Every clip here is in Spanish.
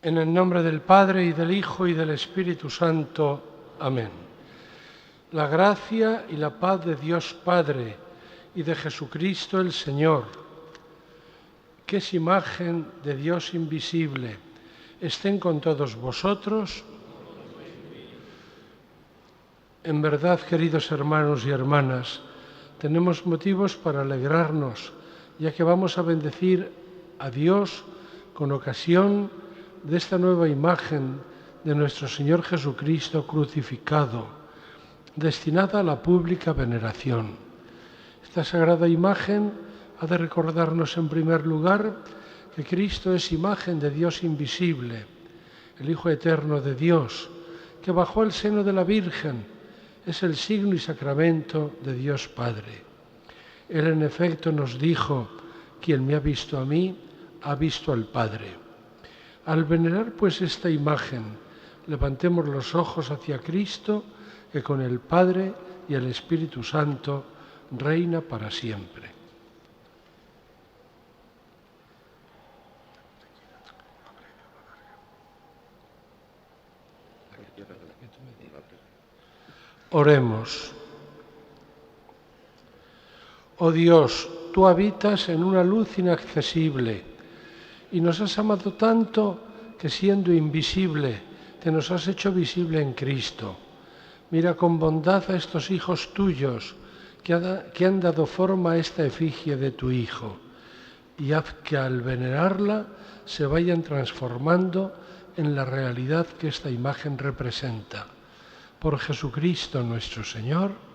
En el nombre del Padre, y del Hijo, y del Espíritu Santo. Amén. La gracia y la paz de Dios Padre y de Jesucristo el Señor, que es imagen de Dios invisible, estén con todos vosotros. En verdad, queridos hermanos y hermanas, tenemos motivos para alegrarnos, ya que vamos a bendecir a Dios con ocasión de esta nueva imagen de nuestro Señor Jesucristo crucificado, destinada a la pública veneración. Esta sagrada imagen ha de recordarnos en primer lugar que Cristo es imagen de Dios invisible, el Hijo eterno de Dios, que bajó al seno de la Virgen, es el signo y sacramento de Dios Padre. Él en efecto nos dijo: quien me ha visto a mí, ha visto al Padre. Al venerar pues esta imagen, levantemos los ojos hacia Cristo, que con el Padre y el Espíritu Santo reina para siempre. Oremos. Oh Dios, tú habitas en una luz inaccesible y nos has amado tanto que, siendo invisible, te nos has hecho visible en Cristo. Mira con bondad a estos hijos tuyos que han dado forma a esta efigie de tu Hijo, y haz que al venerarla se vayan transformando en la realidad que esta imagen representa. Por Jesucristo nuestro Señor.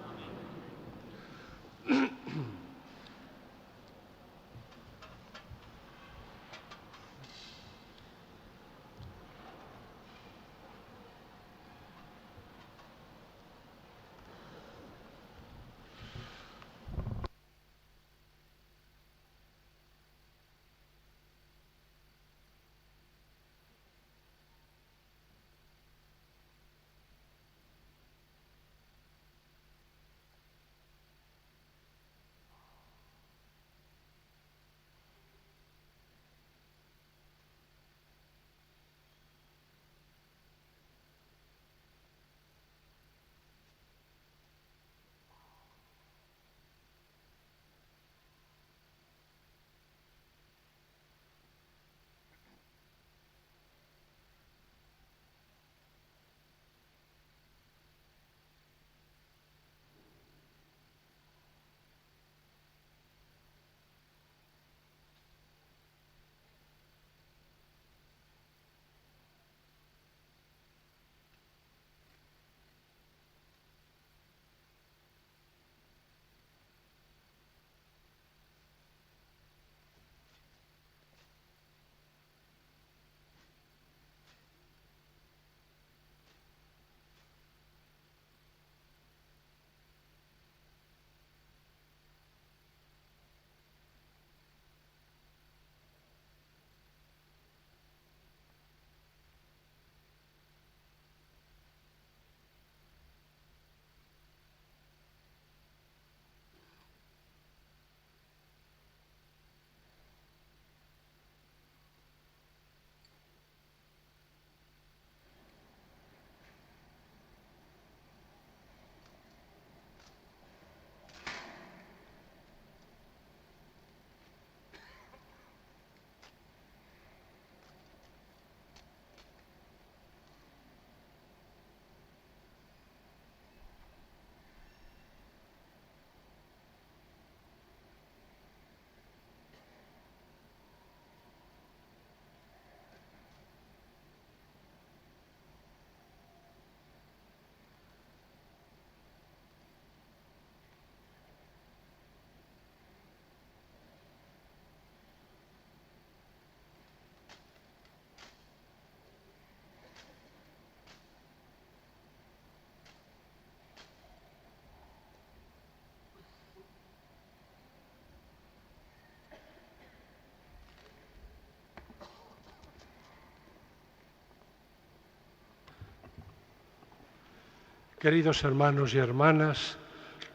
Queridos hermanos y hermanas,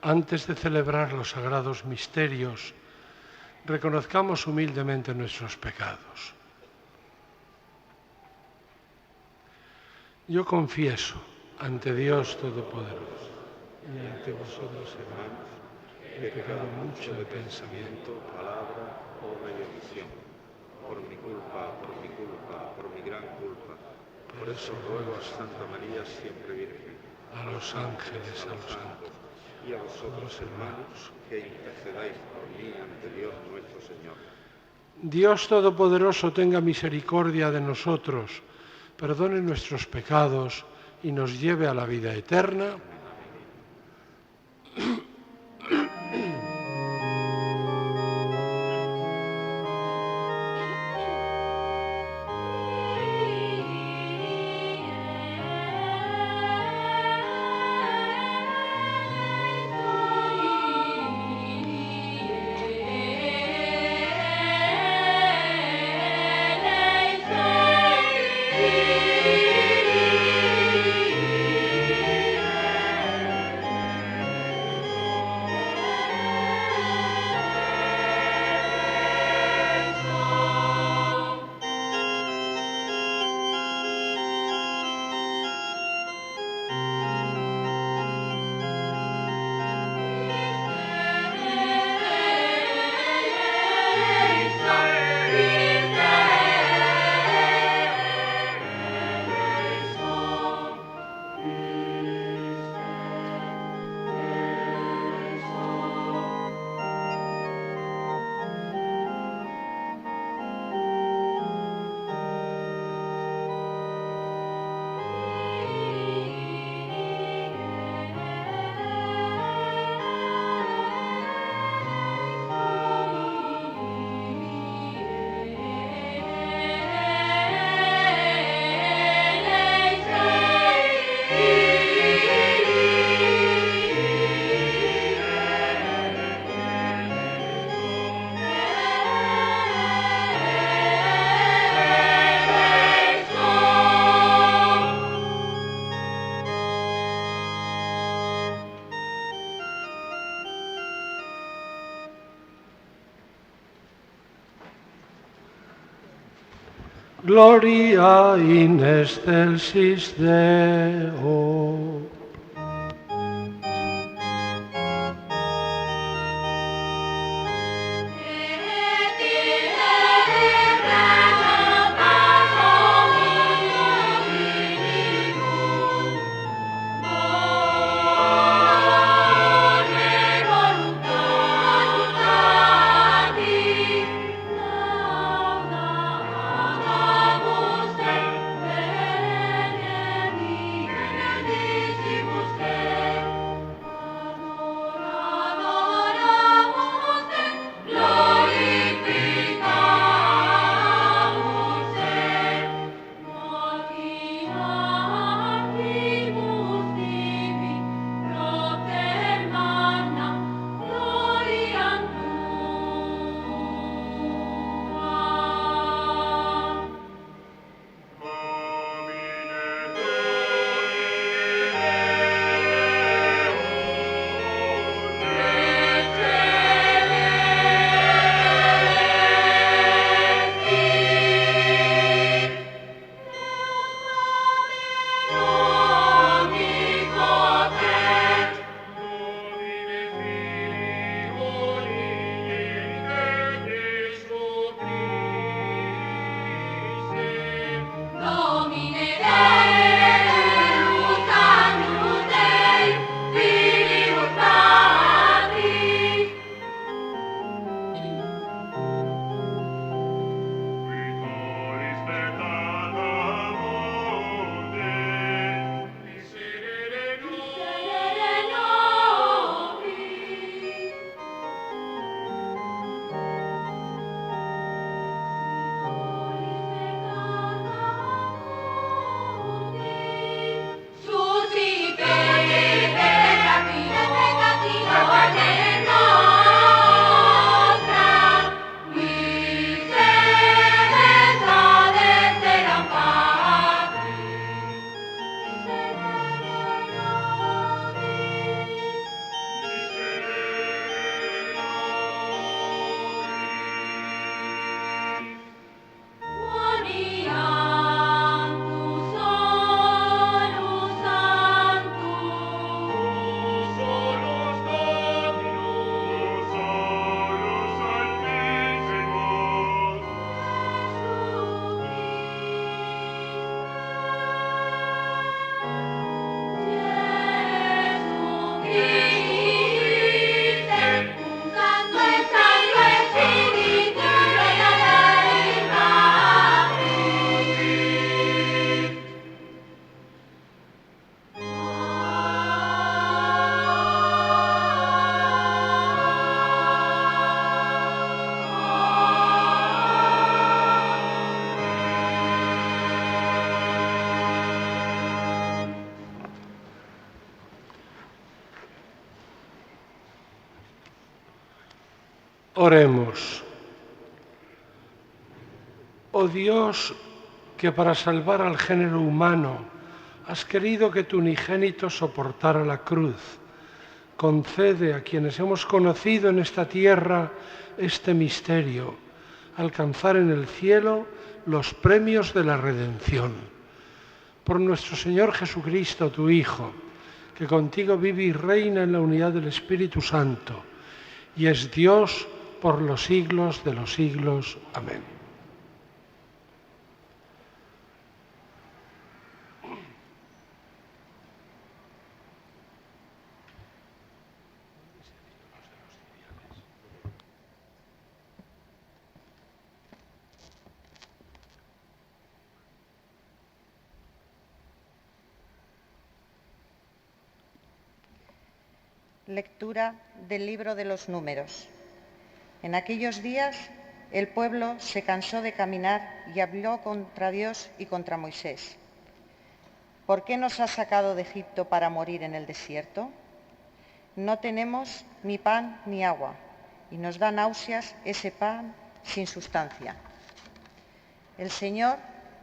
antes de celebrar los sagrados misterios, reconozcamos humildemente nuestros pecados. Yo confieso ante Dios Todopoderoso y ante vosotros, hermanos, he pecado mucho de pensamiento, palabra, obra y omisión, por mi culpa, por mi gran culpa. Por eso ruego a Santa María siempre Virgen, a los ángeles, a los santos, y a vosotros, hermanos, que intercedáis por mí ante Dios nuestro Señor. Dios Todopoderoso tenga misericordia de nosotros, perdone nuestros pecados y nos lleve a la vida eterna. Gloria in excelsis Deo. Oremos. Oh Dios, que para salvar al género humano has querido que tu unigénito soportara la cruz, concede a quienes hemos conocido en esta tierra este misterio, alcanzar en el cielo los premios de la redención. Por nuestro Señor Jesucristo, tu Hijo, que contigo vive y reina en la unidad del Espíritu Santo, y es Dios por los siglos de los siglos. Amén. Lectura del libro de los Números. En aquellos días el pueblo se cansó de caminar y habló contra Dios y contra Moisés. ¿Por qué nos has sacado de Egipto para morir en el desierto? No tenemos ni pan ni agua, y nos da náuseas ese pan sin sustancia. El Señor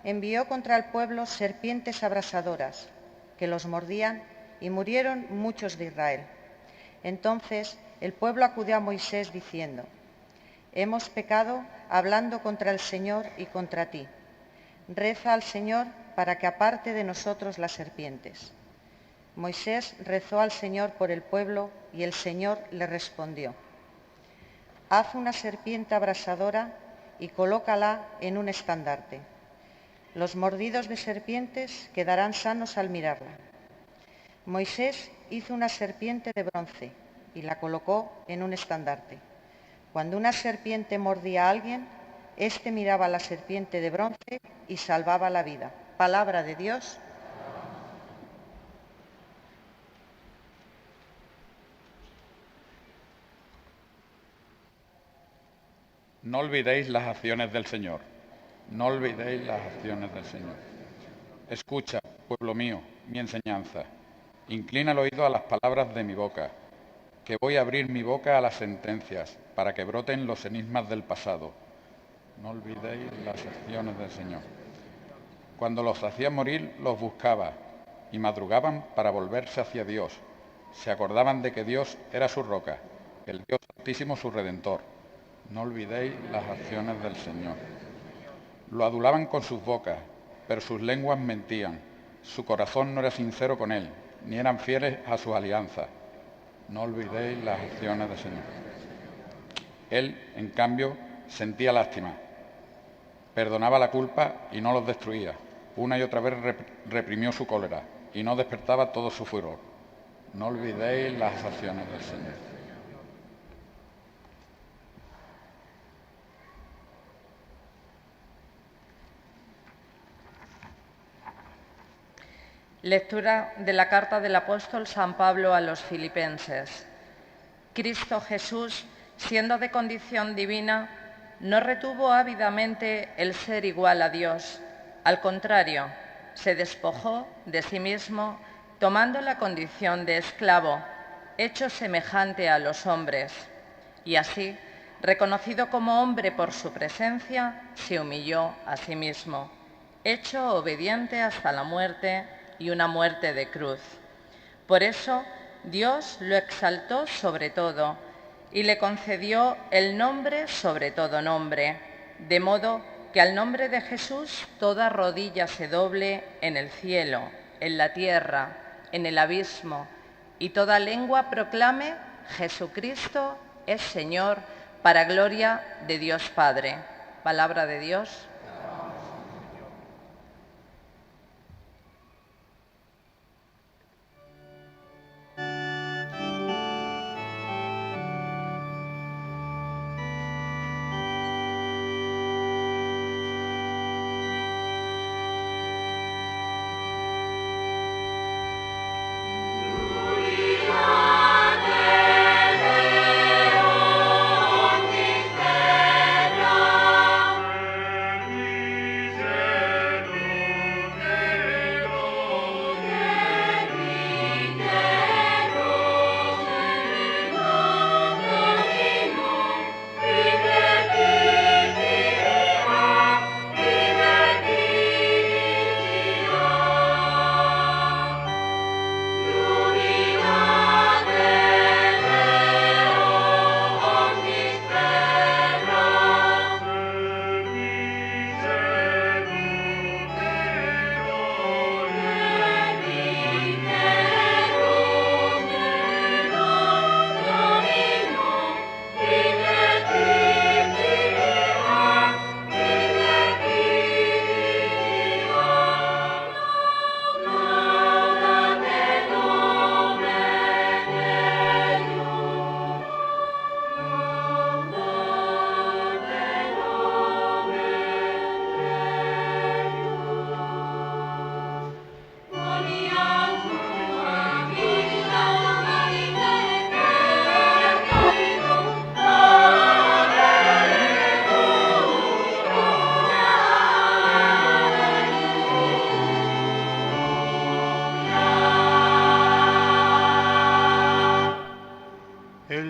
envió contra el pueblo serpientes abrasadoras, que los mordían y murieron muchos de Israel. Entonces el pueblo acudió a Moisés diciendo: hemos pecado hablando contra el Señor y contra ti. Reza al Señor para que aparte de nosotros las serpientes. Moisés rezó al Señor por el pueblo y el Señor le respondió: haz una serpiente abrasadora y colócala en un estandarte. Los mordidos de serpientes quedarán sanos al mirarla. Moisés hizo una serpiente de bronce y la colocó en un estandarte. Cuando una serpiente mordía a alguien, éste miraba a la serpiente de bronce y salvaba la vida. Palabra de Dios. No olvidéis las acciones del Señor. No olvidéis las acciones del Señor. Escucha, pueblo mío, mi enseñanza. Inclina el oído a las palabras de mi boca, que voy a abrir mi boca a las sentencias, para que broten los enigmas del pasado. No olvidéis las acciones del Señor. Cuando los hacía morir, los buscaba, y madrugaban para volverse hacia Dios. Se acordaban de que Dios era su roca, el Dios Altísimo su Redentor. No olvidéis las acciones del Señor. Lo adulaban con sus bocas, pero sus lenguas mentían. Su corazón no era sincero con él, ni eran fieles a sus alianzas. No olvidéis las acciones del Señor. Él, en cambio, sentía lástima, perdonaba la culpa y no los destruía. Una y otra vez reprimió su cólera y no despertaba todo su furor. No olvidéis las acciones del Señor. Lectura de la carta del apóstol San Pablo a los Filipenses. Cristo Jesús, siendo de condición divina, no retuvo ávidamente el ser igual a Dios. Al contrario, se despojó de sí mismo, tomando la condición de esclavo, hecho semejante a los hombres. Y así, reconocido como hombre por su presencia, se humilló a sí mismo, hecho obediente hasta la muerte y una muerte de cruz. Por eso Dios lo exaltó sobre todo y le concedió el nombre sobre todo nombre, de modo que al nombre de Jesús toda rodilla se doble en el cielo, en la tierra, en el abismo, y toda lengua proclame: Jesucristo es Señor, para gloria de Dios Padre. Palabra de Dios.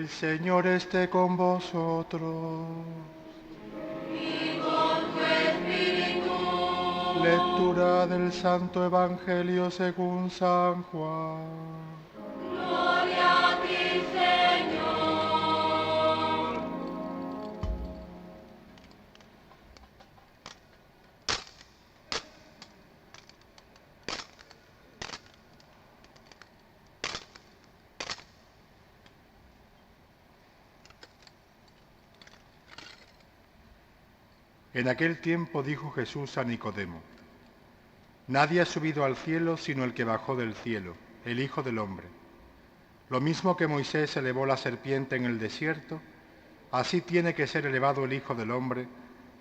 El Señor esté con vosotros. Y con tu espíritu. Lectura del Santo Evangelio según San Juan. Gloria a ti, Señor. En aquel tiempo dijo Jesús a Nicodemo: Nadie ha subido al cielo sino el que bajó del cielo, el Hijo del Hombre. Lo mismo que Moisés elevó la serpiente en el desierto, así tiene que ser elevado el Hijo del Hombre,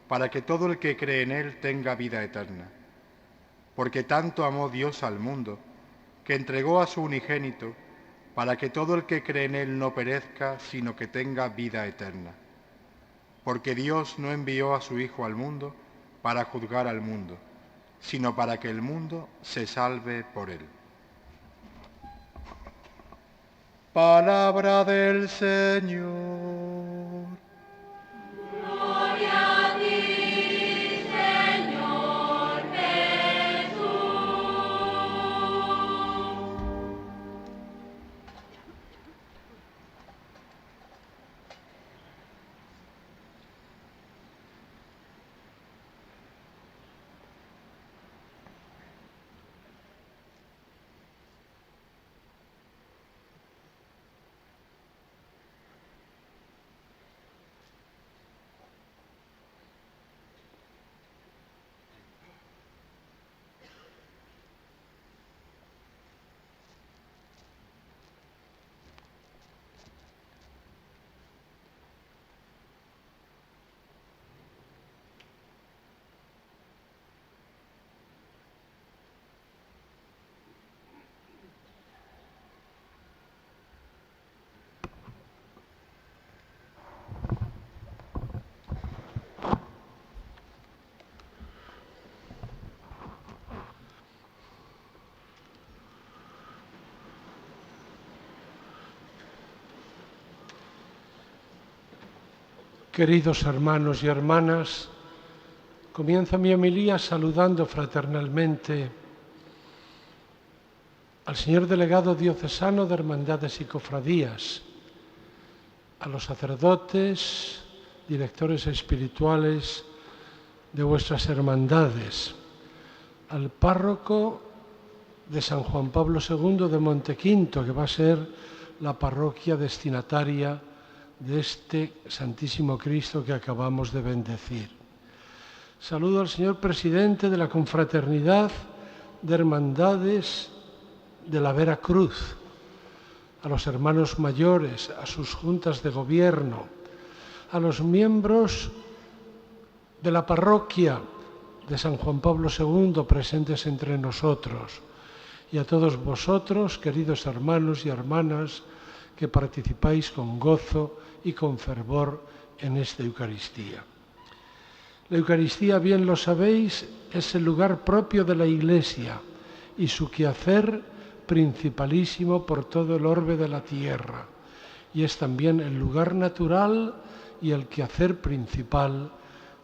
para que todo el que cree en él tenga vida eterna. Porque tanto amó Dios al mundo, que entregó a su unigénito, para que todo el que cree en él no perezca, sino que tenga vida eterna. Porque Dios no envió a su Hijo al mundo para juzgar al mundo, sino para que el mundo se salve por él. Palabra del Señor. Gloria a ti, Señor Jesús. Queridos hermanos y hermanas, comienzo mi homilía saludando fraternalmente al señor delegado diocesano de Hermandades y Cofradías, a los sacerdotes, directores espirituales de vuestras hermandades, al párroco de San Juan Pablo II de Montequinto, que va a ser la parroquia destinataria de este Santísimo Cristo que acabamos de bendecir. Saludo al señor presidente de la Confraternidad de Hermandades de la Vera Cruz, a los hermanos mayores, a sus juntas de gobierno, a los miembros de la parroquia de San Juan Pablo II presentes entre nosotros, y a todos vosotros, queridos hermanos y hermanas, que participáis con gozo y con fervor en esta Eucaristía. La Eucaristía, bien lo sabéis, es el lugar propio de la Iglesia y su quehacer principalísimo por todo el orbe de la tierra, y es también el lugar natural y el quehacer principal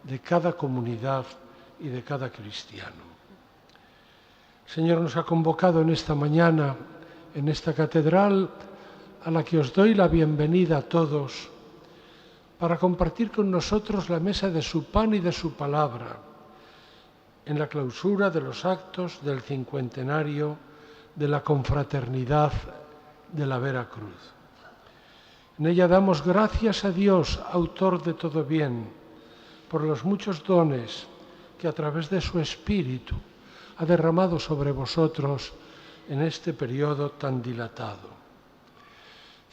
de cada comunidad y de cada cristiano. El Señor nos ha convocado en esta mañana, en esta catedral, a la que os doy la bienvenida a todos, para compartir con nosotros la mesa de su pan y de su palabra, en la clausura de los actos del cincuentenario de la Confraternidad de la Vera Cruz. En ella damos gracias a Dios, autor de todo bien, por los muchos dones que a través de su Espíritu ha derramado sobre vosotros en este periodo tan dilatado.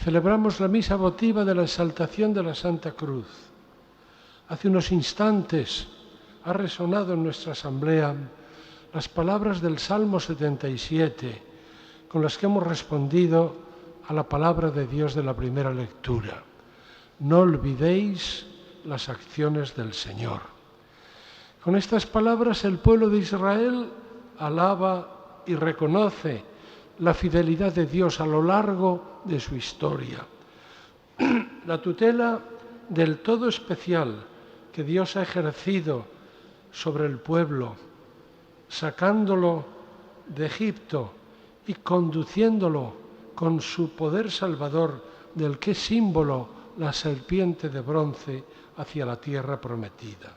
Celebramos la misa votiva de la exaltación de la Santa Cruz. Hace unos instantes ha resonado en nuestra asamblea las palabras del Salmo 77, con las que hemos respondido a la palabra de Dios de la primera lectura. No olvidéis las acciones del Señor. Con estas palabras el pueblo de Israel alaba y reconoce la fidelidad de Dios a lo largo de su historia, La tutela del todo especial que Dios ha ejercido sobre el pueblo, sacándolo de Egipto y conduciéndolo con su poder salvador, del que es símbolo la serpiente de bronce, hacia la tierra prometida.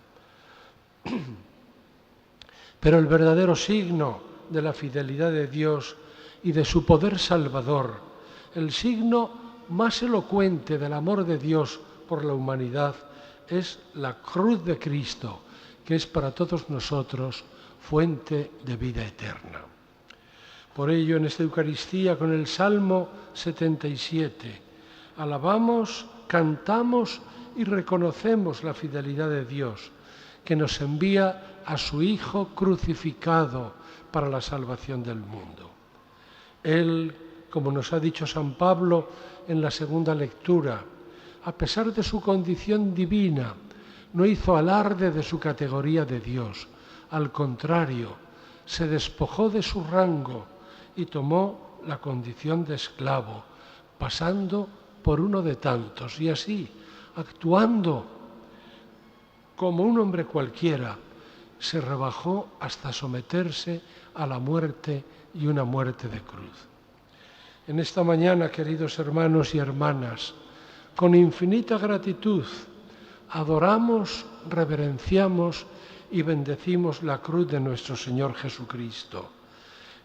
Pero el verdadero signo de la fidelidad de Dios y de su poder salvador, el signo más elocuente del amor de Dios por la humanidad, es la cruz de Cristo, que es para todos nosotros fuente de vida eterna. Por ello, en esta Eucaristía, con el Salmo 77, alabamos, cantamos y reconocemos la fidelidad de Dios, que nos envía a su Hijo crucificado para la salvación del mundo. Él, como nos ha dicho San Pablo en la segunda lectura, a pesar de su condición divina, no hizo alarde de su categoría de Dios. Al contrario, se despojó de su rango y tomó la condición de esclavo, pasando por uno de tantos, y así, actuando como un hombre cualquiera, se rebajó hasta someterse a la muerte y una muerte de cruz. En esta mañana, queridos hermanos y hermanas, con infinita gratitud, adoramos, reverenciamos y bendecimos la cruz de nuestro Señor Jesucristo.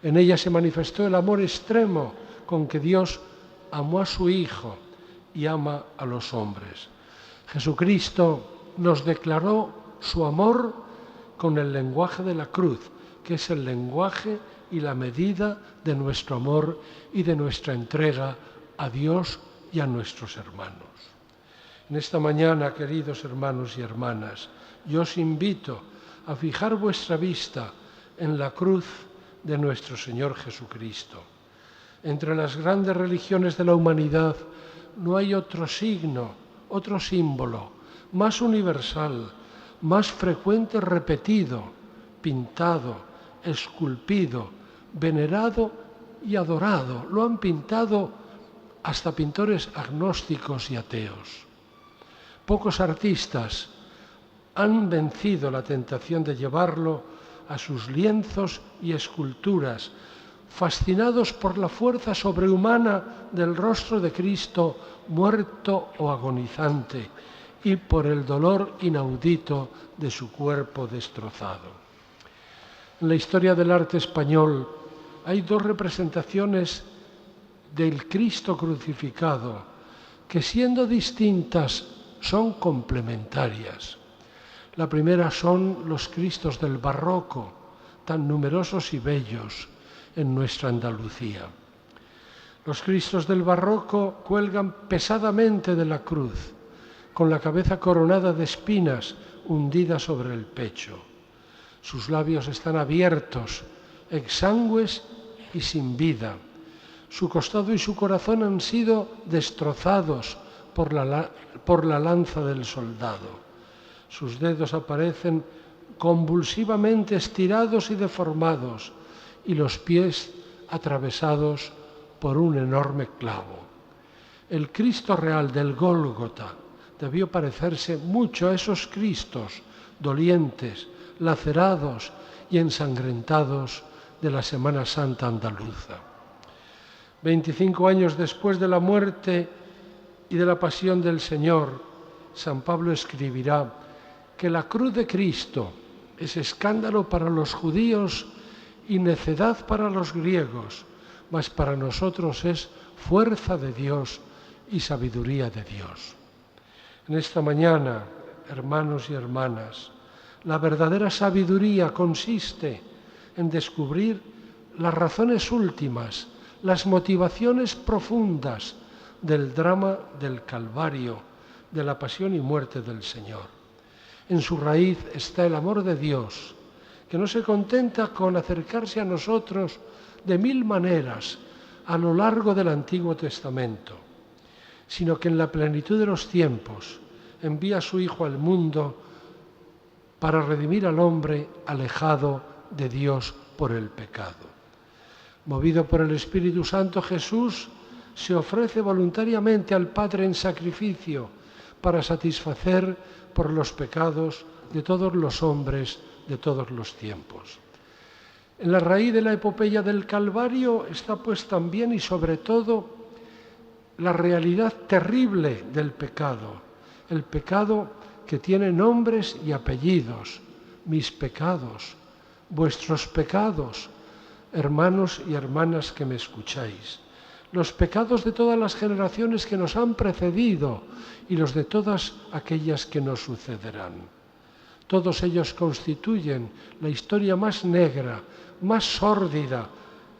En ella se manifestó el amor extremo con que Dios amó a su Hijo y ama a los hombres. Jesucristo nos declaró su amor con el lenguaje de la cruz, que es el lenguaje y la medida de nuestro amor y de nuestra entrega a Dios y a nuestros hermanos. En esta mañana, queridos hermanos y hermanas, yo os invito a fijar vuestra vista en la cruz de nuestro Señor Jesucristo. Entre las grandes religiones de la humanidad no hay otro signo, otro símbolo más universal, más frecuente, repetido, pintado, esculpido, venerado y adorado. Lo han pintado hasta pintores agnósticos y ateos. Pocos artistas han vencido la tentación de llevarlo a sus lienzos y esculturas, fascinados por la fuerza sobrehumana del rostro de Cristo muerto o agonizante y por el dolor inaudito de su cuerpo destrozado. En la historia del arte español hay dos representaciones del Cristo crucificado que, siendo distintas, son complementarias. La primera son los Cristos del barroco, tan numerosos y bellos en nuestra Andalucía. Los Cristos del barroco cuelgan pesadamente de la cruz, con la cabeza coronada de espinas hundida sobre el pecho. Sus labios están abiertos, exangües y sin vida. Su costado y su corazón han sido destrozados por la lanza del soldado. Sus dedos aparecen convulsivamente estirados y deformados, y los pies atravesados por un enorme clavo. El Cristo real del Gólgota debió parecerse mucho a esos Cristos dolientes, lacerados y ensangrentados de la Semana Santa andaluza. 25 años después de la muerte y de la pasión del Señor, San Pablo escribirá que la cruz de Cristo es escándalo para los judíos y necedad para los griegos, mas para nosotros es fuerza de Dios y sabiduría de Dios. En esta mañana, hermanos y hermanas, la verdadera sabiduría consiste en descubrir las razones últimas, las motivaciones profundas del drama del Calvario, de la pasión y muerte del Señor. En su raíz está el amor de Dios, que no se contenta con acercarse a nosotros de mil maneras a lo largo del Antiguo Testamento, sino que en la plenitud de los tiempos envía a su Hijo al mundo para redimir al hombre alejado de Dios por el pecado. Movido por el Espíritu Santo, Jesús se ofrece voluntariamente al Padre en sacrificio para satisfacer por los pecados de todos los hombres de todos los tiempos. En la raíz de la epopeya del Calvario está pues también y sobre todo la realidad terrible del pecado, el pecado que tiene nombres y apellidos, mis pecados, vuestros pecados, hermanos y hermanas que me escucháis, los pecados de todas las generaciones que nos han precedido y los de todas aquellas que nos sucederán. Todos ellos constituyen la historia más negra, más sórdida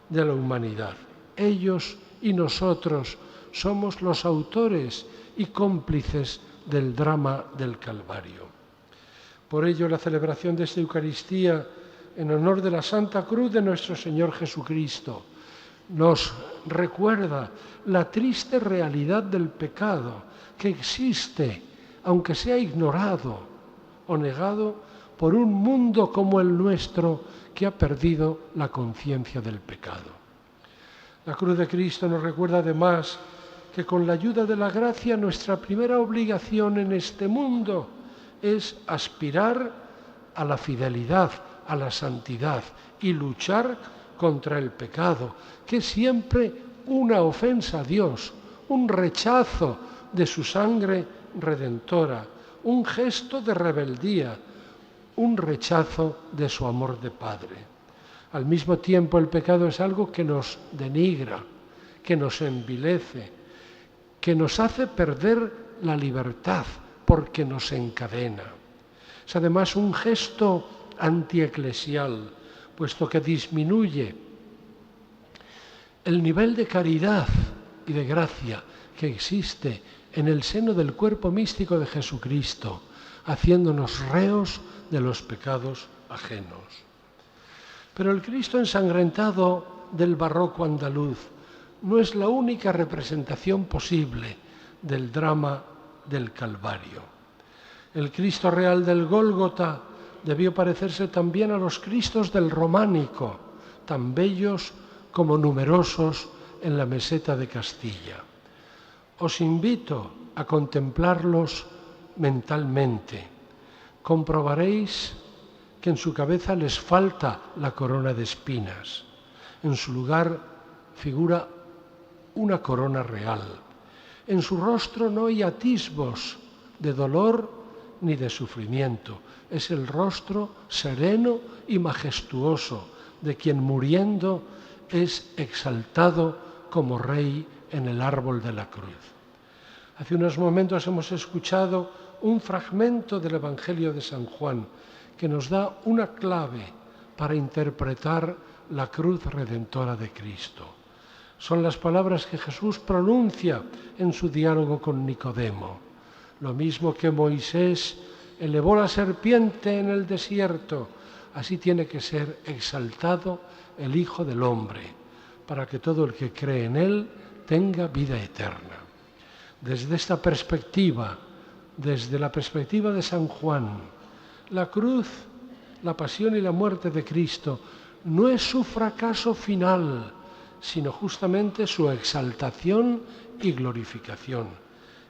de la humanidad. Ellos y nosotros somos los autores y cómplices del drama del Calvario. Por ello, la celebración de esta Eucaristía en honor de la Santa Cruz de nuestro Señor Jesucristo nos recuerda la triste realidad del pecado que existe, aunque sea ignorado o negado por un mundo como el nuestro que ha perdido la conciencia del pecado. La cruz de Cristo nos recuerda además que con la ayuda de la gracia nuestra primera obligación en este mundo es aspirar a la fidelidad, a la santidad y luchar contra el pecado, que es siempre una ofensa a Dios, un rechazo de su sangre redentora, un gesto de rebeldía, un rechazo de su amor de Padre. Al mismo tiempo, el pecado es algo que nos denigra, que nos envilece, que nos hace perder la libertad porque nos encadena. Es además un gesto antieclesial, puesto que disminuye el nivel de caridad y de gracia que existe en el seno del cuerpo místico de Jesucristo, haciéndonos reos de los pecados ajenos. Pero el Cristo ensangrentado del barroco andaluz no es la única representación posible del drama del Calvario. El Cristo real del Gólgota debió parecerse también a los Cristos del románico, tan bellos como numerosos en la meseta de Castilla. Os invito a contemplarlos mentalmente. Comprobaréis que en su cabeza les falta la corona de espinas. En su lugar figura una corona real. En su rostro no hay atisbos de dolor ni de sufrimiento. Es el rostro sereno y majestuoso de quien muriendo es exaltado como rey en el árbol de la cruz. Hace unos momentos hemos escuchado un fragmento del Evangelio de San Juan que nos da una clave para interpretar la cruz redentora de Cristo. Son las palabras que Jesús pronuncia en su diálogo con Nicodemo. Lo mismo que Moisés elevó la serpiente en el desierto, así tiene que ser exaltado el Hijo del Hombre, para que todo el que cree en él tenga vida eterna. Desde esta perspectiva, desde la perspectiva de San Juan, la cruz, la pasión y la muerte de Cristo no es su fracaso final, sino justamente su exaltación y glorificación.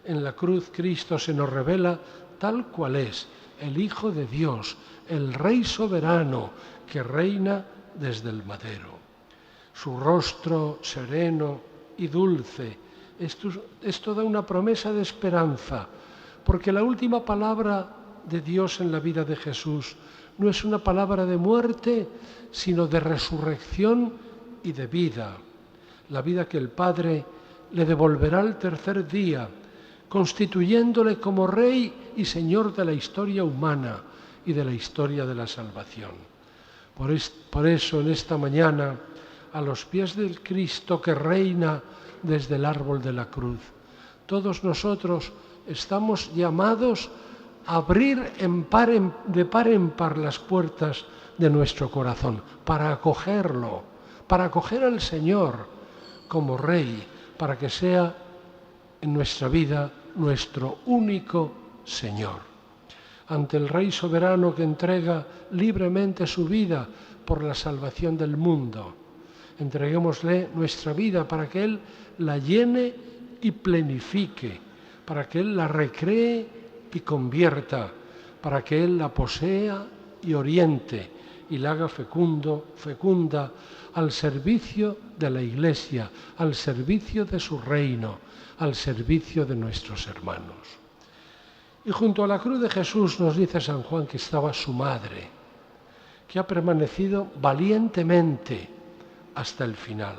En la cruz Cristo se nos revela tal cual es, el Hijo de Dios, el Rey soberano que reina desde el madero. Su rostro sereno y dulce, esto da una promesa de esperanza, porque la última palabra de Dios en la vida de Jesús no es una palabra de muerte, sino de resurrección y de vida. La vida que el Padre le devolverá al tercer día, constituyéndole como Rey y Señor de la historia humana y de la historia de la salvación. Por eso, en esta mañana, a los pies del Cristo que reina desde el árbol de la cruz, todos nosotros estamos llamados a abrir de par en par las puertas de nuestro corazón, para acogerlo, para acoger al Señor como Rey, para que sea en nuestra vida nuestro único Señor. Ante el Rey soberano que entrega libremente su vida por la salvación del mundo, Entreguémosle nuestra vida para que Él la llene y plenifique, para que Él la recree y convierta, para que Él la posea y oriente y la haga fecunda al servicio de la Iglesia, al servicio de su reino, al servicio de nuestros hermanos. Y junto a la cruz de Jesús nos dice San Juan que estaba su madre, que ha permanecido valientemente hasta el final.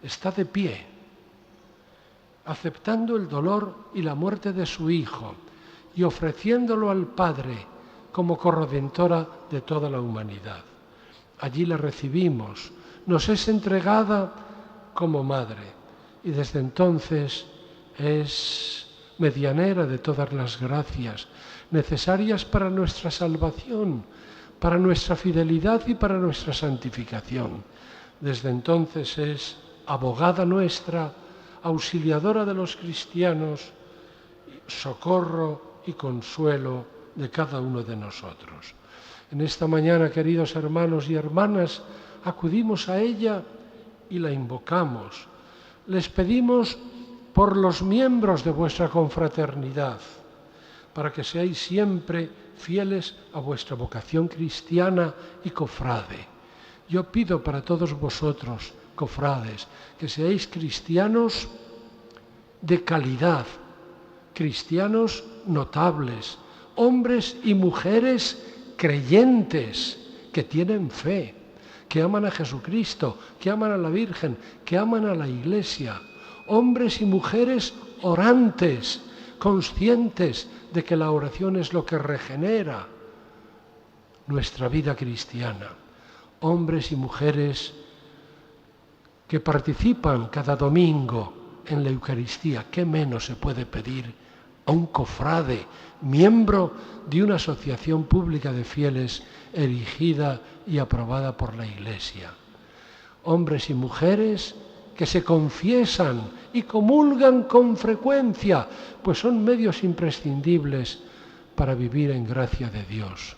Está de pie, aceptando el dolor y la muerte de su Hijo y ofreciéndolo al Padre como corredentora de toda la humanidad. Allí la recibimos, nos es entregada como madre y desde entonces es medianera de todas las gracias necesarias para nuestra salvación, para nuestra fidelidad y para nuestra santificación. Desde entonces es abogada nuestra, auxiliadora de los cristianos, socorro y consuelo de cada uno de nosotros. En esta mañana, queridos hermanos y hermanas, acudimos a ella y la invocamos. Les pedimos por los miembros de vuestra confraternidad, para que seáis siempre fieles a vuestra vocación cristiana y cofrade. Yo pido para todos vosotros, cofrades, que seáis cristianos de calidad, cristianos notables, hombres y mujeres creyentes que tienen fe, que aman a Jesucristo, que aman a la Virgen, que aman a la Iglesia, hombres y mujeres orantes, conscientes de que la oración es lo que regenera nuestra vida cristiana, hombres y mujeres que participan cada domingo en la Eucaristía. ¿Qué menos se puede pedir a un cofrade, miembro de una asociación pública de fieles erigida y aprobada por la Iglesia? Hombres y mujeres que se confiesan y comulgan con frecuencia, pues son medios imprescindibles para vivir en gracia de Dios.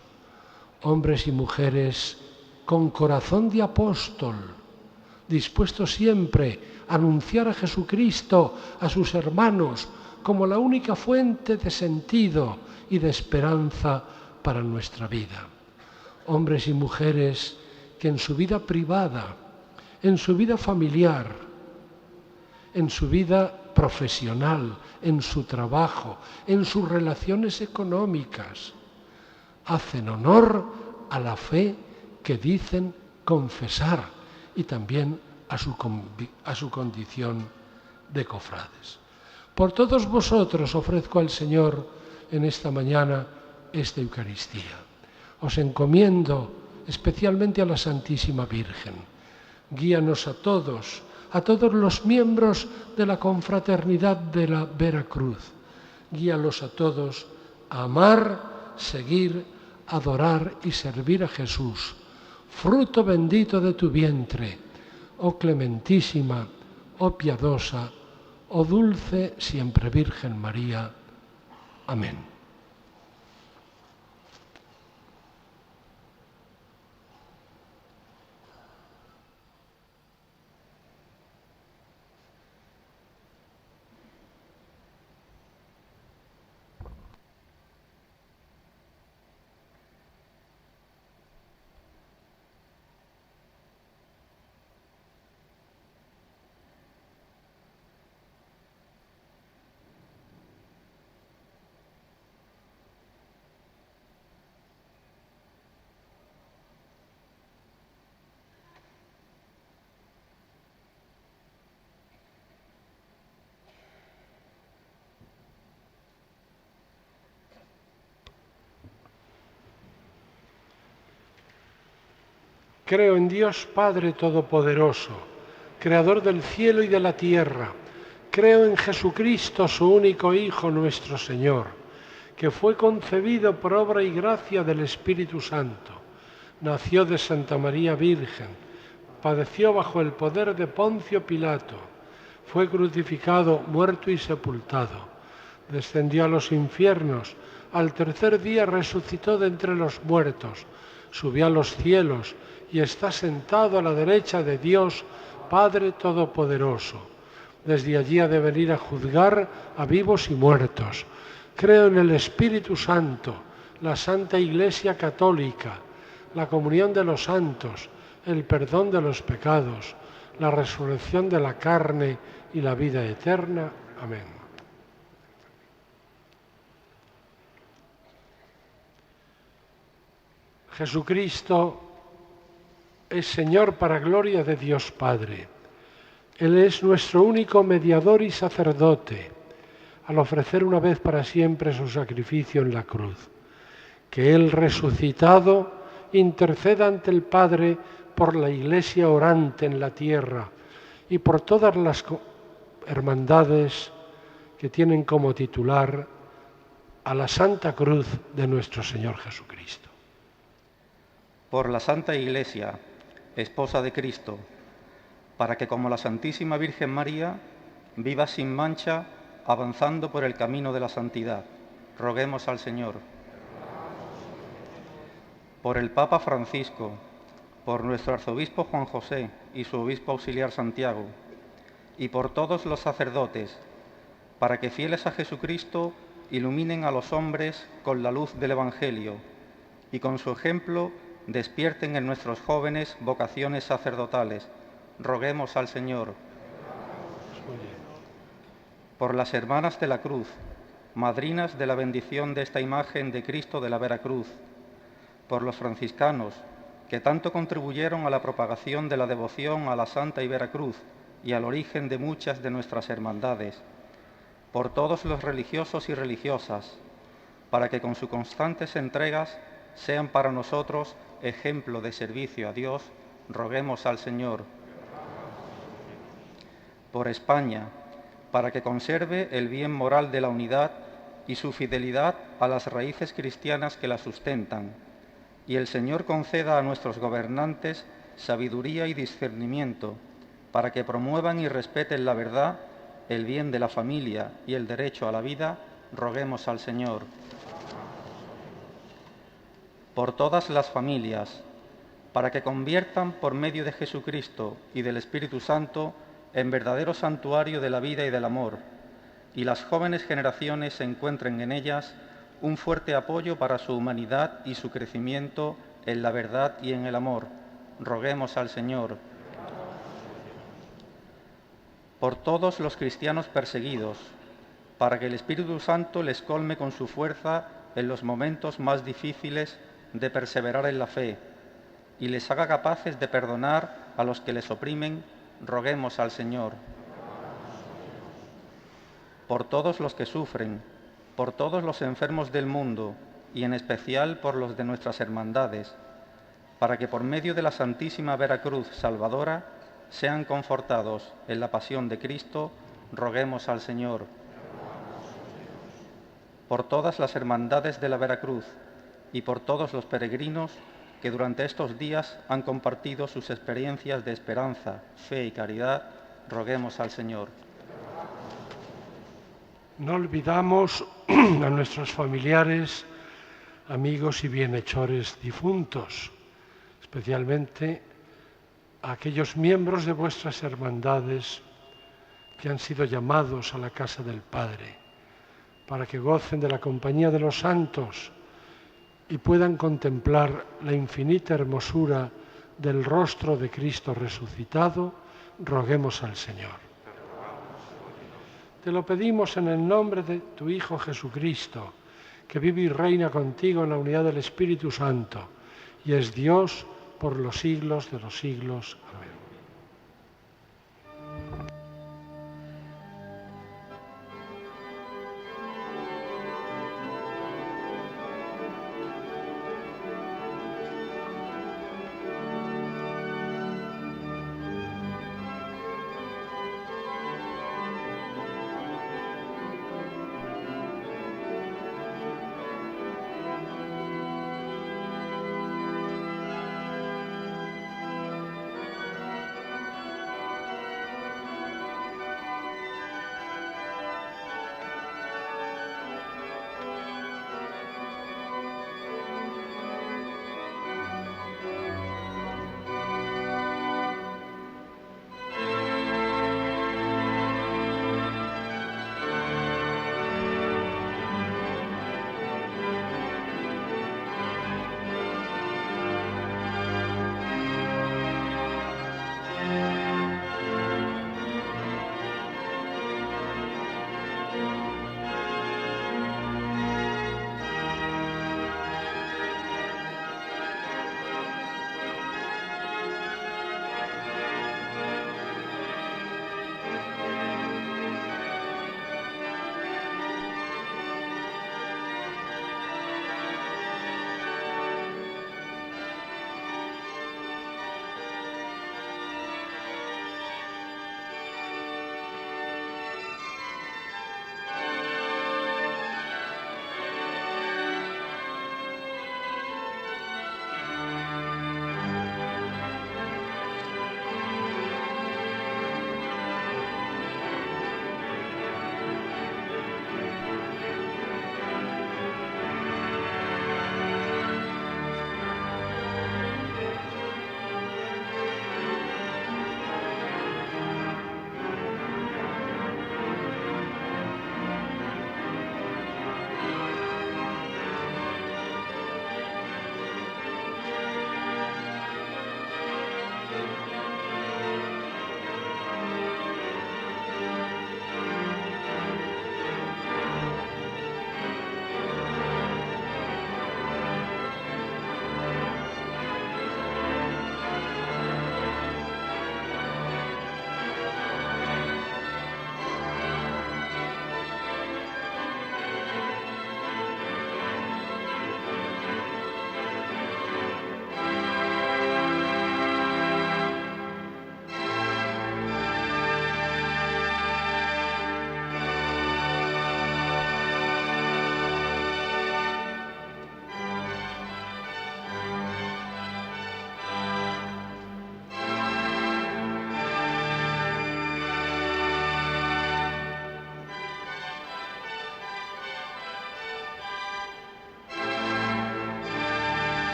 Hombres y mujeres con corazón de apóstol, dispuestos siempre a anunciar a Jesucristo a sus hermanos como la única fuente de sentido y de esperanza para nuestra vida. Hombres y mujeres que en su vida privada, en su vida familiar, en su vida profesional, en su trabajo, en sus relaciones económicas, hacen honor a la fe que dicen confesar y también a su condición de cofrades. Por todos vosotros ofrezco al Señor en esta mañana esta Eucaristía. Os encomiendo especialmente a la Santísima Virgen. Guíanos a todos los miembros de la confraternidad de la Veracruz. Guíalos a todos a amar, seguir, adorar y servir a Jesús, fruto bendito de tu vientre, oh clementísima, oh piadosa, oh dulce siempre Virgen María. Amén. Creo en Dios Padre Todopoderoso, Creador del cielo y de la tierra. Creo en Jesucristo, su único Hijo, nuestro Señor, que fue concebido por obra y gracia del Espíritu Santo. Nació de Santa María Virgen, padeció bajo el poder de Poncio Pilato, fue crucificado, muerto y sepultado. Descendió a los infiernos, al tercer día resucitó de entre los muertos, subió a los cielos y está sentado a la derecha de Dios, Padre Todopoderoso. Desde allí ha de venir a juzgar a vivos y muertos. Creo en el Espíritu Santo, la Santa Iglesia Católica, la comunión de los santos, el perdón de los pecados, la resurrección de la carne y la vida eterna. Amén. Jesucristo es Señor para gloria de Dios Padre. Él es nuestro único mediador y sacerdote, al ofrecer una vez para siempre su sacrificio en la cruz. Que Él resucitado interceda ante el Padre por la Iglesia orante en la tierra y por todas las hermandades que tienen como titular a la Santa Cruz de nuestro Señor Jesucristo. Por la Santa Iglesia, esposa de Cristo, para que como la Santísima Virgen María viva sin mancha, avanzando por el camino de la santidad. Roguemos al Señor. Por el Papa Francisco, por nuestro arzobispo Juan José y su obispo auxiliar Santiago, y por todos los sacerdotes, para que fieles a Jesucristo iluminen a los hombres con la luz del Evangelio y con su ejemplo despierten en nuestros jóvenes vocaciones sacerdotales. Roguemos al Señor. Por las hermanas de la Cruz, madrinas de la bendición de esta imagen de Cristo de la Veracruz, por los franciscanos, que tanto contribuyeron a la propagación de la devoción a la Santa y Veracruz y al origen de muchas de nuestras hermandades, por todos los religiosos y religiosas, para que con sus constantes entregas sean para nosotros ejemplo de servicio a Dios, roguemos al Señor. Por España, para que conserve el bien moral de la unidad y su fidelidad a las raíces cristianas que la sustentan, y el Señor conceda a nuestros gobernantes sabiduría y discernimiento, para que promuevan y respeten la verdad, el bien de la familia y el derecho a la vida, roguemos al Señor. Por todas las familias, para que conviertan por medio de Jesucristo y del Espíritu Santo en verdadero santuario de la vida y del amor, y las jóvenes generaciones encuentren en ellas un fuerte apoyo para su humanidad y su crecimiento en la verdad y en el amor. Roguemos al Señor. Por todos los cristianos perseguidos, para que el Espíritu Santo les colme con su fuerza en los momentos más difíciles de perseverar en la fe, y les haga capaces de perdonar a los que les oprimen, roguemos al Señor. Por todos los que sufren, por todos los enfermos del mundo, y en especial por los de nuestras hermandades, para que por medio de la Santísima Veracruz Salvadora sean confortados en la pasión de Cristo, roguemos al Señor. Por todas las hermandades de la Veracruz y por todos los peregrinos que durante estos días han compartido sus experiencias de esperanza, fe y caridad, roguemos al Señor. No olvidamos a nuestros familiares, amigos y bienhechores difuntos, especialmente a aquellos miembros de vuestras hermandades que han sido llamados a la casa del Padre, para que gocen de la compañía de los santos y puedan contemplar la infinita hermosura del rostro de Cristo resucitado, roguemos al Señor. Te lo pedimos en el nombre de tu Hijo Jesucristo, que vive y reina contigo en la unidad del Espíritu Santo, y es Dios por los siglos de los siglos. Amén.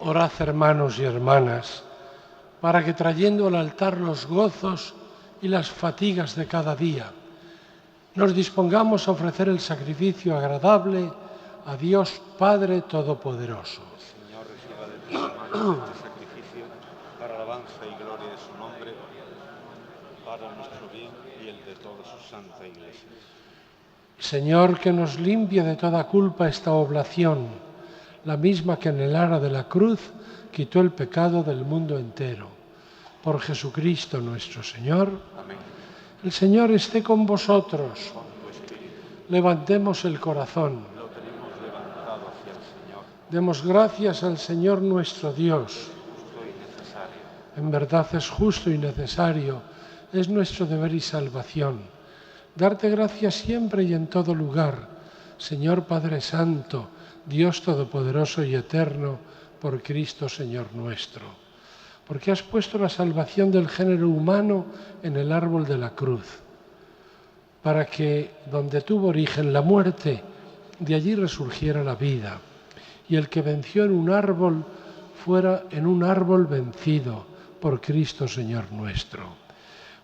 Orad, hermanos y hermanas, para que trayendo al altar los gozos y las fatigas de cada día, nos dispongamos a ofrecer el sacrificio agradable a Dios Padre Todopoderoso. Señor, reciba de tus manos este sacrificio para alabanza y gloria de su nombre, para nuestro bien y el de toda su santa Iglesia. Señor, que nos limpie de toda culpa esta oblación, la misma que en el ara de la cruz quitó el pecado del mundo entero. Por Jesucristo nuestro Señor. Amén. El Señor esté con vosotros. Con tu espíritu. Levantemos el corazón. Lo tenemos levantado hacia el Señor. Demos gracias al Señor nuestro Dios. Justo y necesario. En verdad es justo y necesario, es nuestro deber y salvación. Darte gracias siempre y en todo lugar, Señor Padre Santo, Dios Todopoderoso y Eterno, por Cristo Señor nuestro. Porque has puesto la salvación del género humano en el árbol de la cruz, para que donde tuvo origen la muerte, de allí resurgiera la vida, y el que venció en un árbol fuera en un árbol vencido por Cristo Señor nuestro.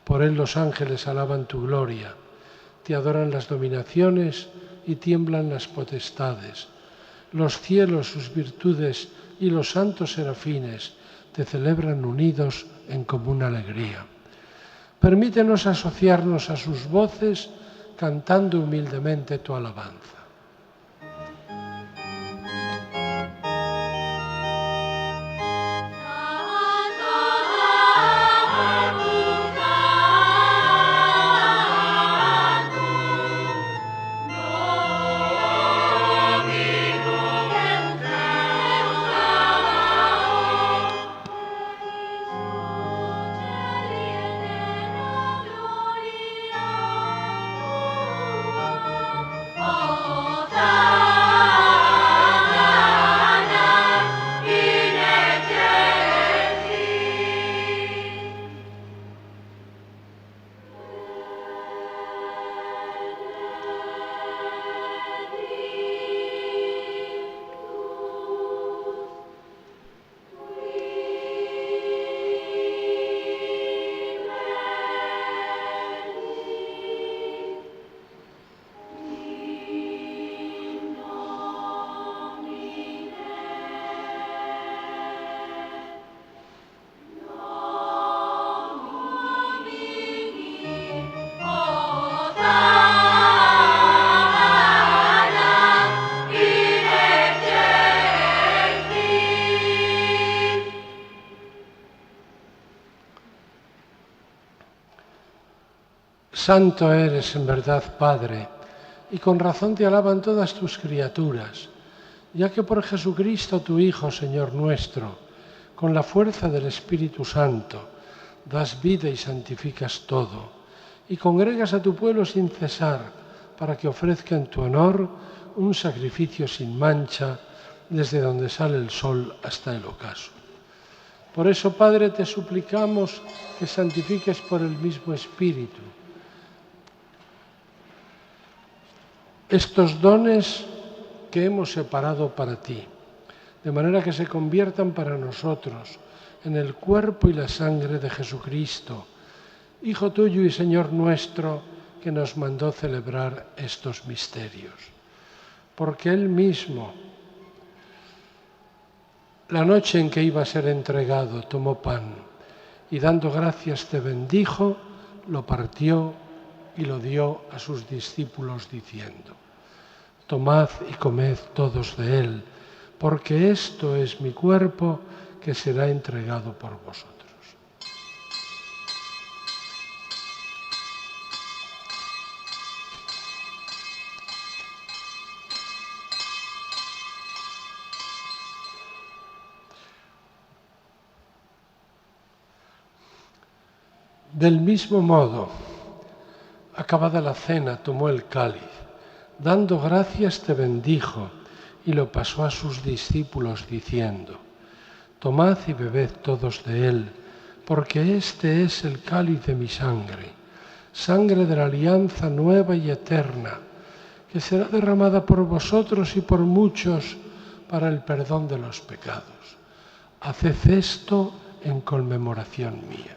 Por él los ángeles alaban tu gloria, te adoran las dominaciones y tiemblan las potestades. Los cielos, sus virtudes y los santos serafines te celebran unidos en común alegría. Permítenos asociarnos a sus voces cantando humildemente tu alabanza. Santo eres en verdad, Padre, y con razón te alaban todas tus criaturas, ya que por Jesucristo tu Hijo, Señor nuestro, con la fuerza del Espíritu Santo, das vida y santificas todo, y congregas a tu pueblo sin cesar, para que ofrezca en tu honor un sacrificio sin mancha, desde donde sale el sol hasta el ocaso. Por eso, Padre, te suplicamos que santifiques por el mismo Espíritu estos dones que hemos separado para ti, de manera que se conviertan para nosotros en el cuerpo y la sangre de Jesucristo, Hijo tuyo y Señor nuestro, que nos mandó celebrar estos misterios. Porque Él mismo, la noche en que iba a ser entregado, tomó pan y dando gracias te bendijo, lo partió y lo dio a sus discípulos diciendo: tomad y comed todos de él, porque esto es mi cuerpo que será entregado por vosotros. Del mismo modo, acabada la cena, tomó el cáliz, dando gracias te bendijo y lo pasó a sus discípulos diciendo: tomad y bebed todos de él, porque este es el cáliz de mi sangre, sangre de la alianza nueva y eterna, que será derramada por vosotros y por muchos para el perdón de los pecados. Haced esto en conmemoración mía.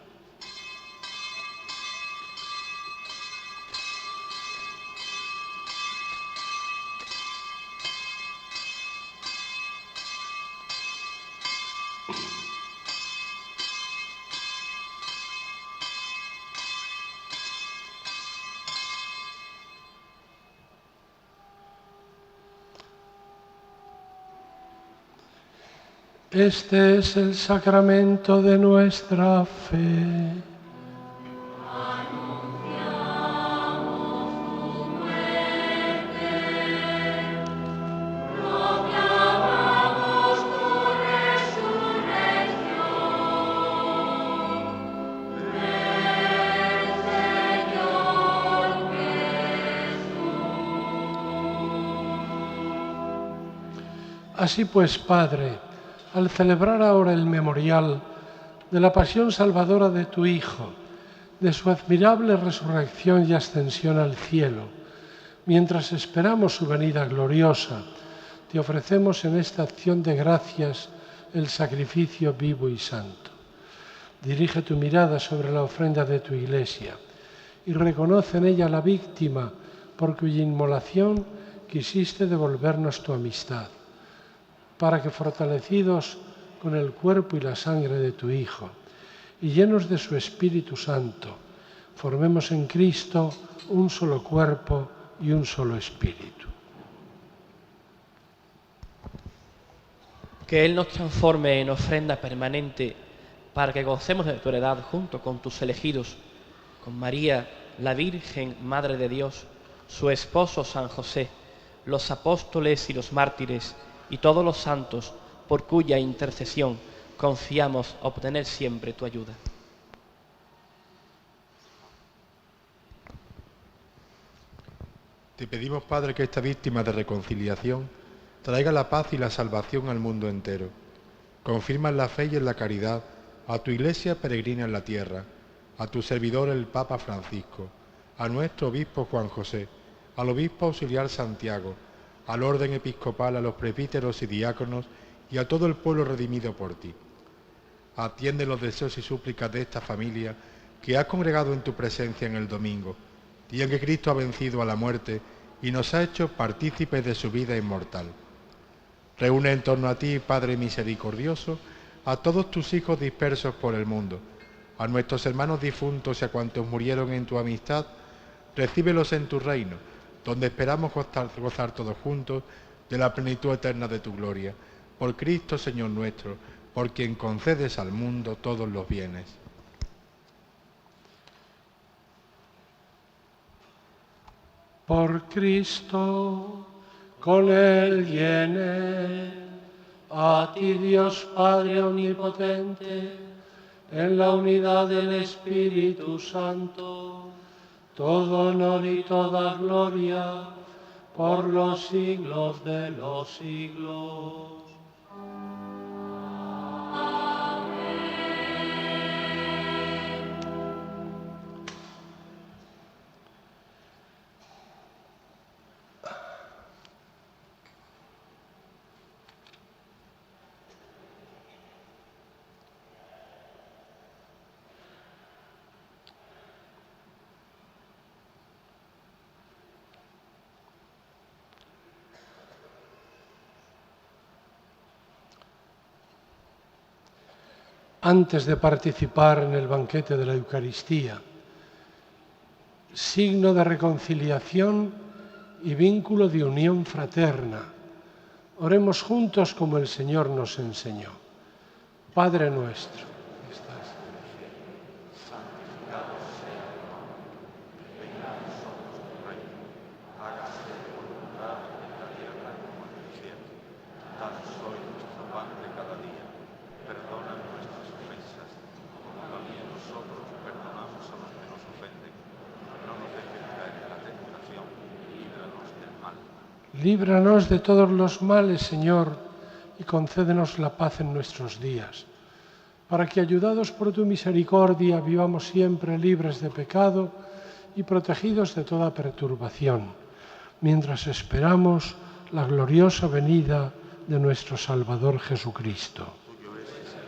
Este es el sacramento de nuestra fe. Así pues, Padre, al celebrar ahora el memorial de la pasión salvadora de tu Hijo, de su admirable resurrección y ascensión al cielo, mientras esperamos su venida gloriosa, te ofrecemos en esta acción de gracias el sacrificio vivo y santo. Dirige tu mirada sobre la ofrenda de tu Iglesia y reconoce en ella la víctima por cuya inmolación quisiste devolvernos tu amistad, para que, fortalecidos con el cuerpo y la sangre de tu Hijo y llenos de su Espíritu Santo, formemos en Cristo un solo cuerpo y un solo espíritu. Que Él nos transforme en ofrenda permanente para que gocemos de tu heredad junto con tus elegidos, con María, la Virgen, Madre de Dios, su esposo San José, los apóstoles y los mártires, y todos los santos, por cuya intercesión confiamos obtener siempre tu ayuda. Te pedimos, Padre, que esta víctima de reconciliación traiga la paz y la salvación al mundo entero. Confirma en la fe y en la caridad a tu Iglesia peregrina en la tierra, a tu servidor el Papa Francisco, a nuestro obispo Juan José, al obispo auxiliar Santiago, al orden episcopal, a los presbíteros y diáconos y a todo el pueblo redimido por ti. Atiende los deseos y súplicas de esta familia que has congregado en tu presencia en el domingo, día en que Cristo ha vencido a la muerte y nos ha hecho partícipes de su vida inmortal. Reúne en torno a ti, Padre misericordioso, a todos tus hijos dispersos por el mundo, a nuestros hermanos difuntos y a cuantos murieron en tu amistad, recíbelos en tu reino, donde esperamos gozar todos juntos de la plenitud eterna de tu gloria. Por Cristo, Señor nuestro, por quien concedes al mundo todos los bienes. Por Cristo, con Él y en Él, a ti Dios Padre Omnipotente, en la unidad del Espíritu Santo, todo honor y toda gloria por los siglos de los siglos. Antes de participar en el banquete de la Eucaristía, signo de reconciliación y vínculo de unión fraterna, oremos juntos como el Señor nos enseñó. Padre nuestro, que estás en el cielo, santificado sea tu nombre, venga a nosotros tu reino, hágase tu voluntad en la tierra como en el cielo. Danos hoy nuestro pan de cada día, perdona nuestras ofensas, como también nosotros perdonamos a los que nos ofenden. No nos dejes caer en la tentación y líbranos del mal. líbranos de todos los males, Señor, y concédenos la paz en nuestros días, para que, ayudados por tu misericordia, vivamos siempre libres de pecado y protegidos de toda perturbación, mientras esperamos la gloriosa venida de nuestro Salvador Jesucristo. Tuyo es el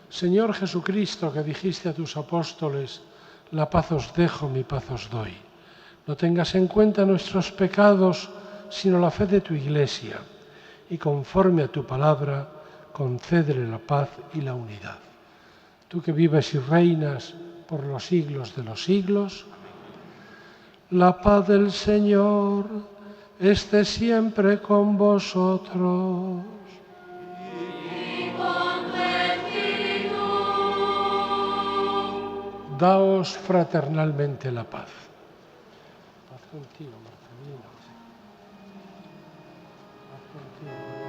Señor Jesucristo, que dijiste a tus apóstoles, la paz os dejo, mi paz os doy. No tengas en cuenta nuestros pecados, sino la fe de tu Iglesia, y conforme a tu palabra, concédele la paz y la unidad. Tú que vives y reinas por los siglos de los siglos, la paz del Señor esté siempre con vosotros. Daos fraternalmente la paz. Paz contigo, Marcelino. Paz contigo,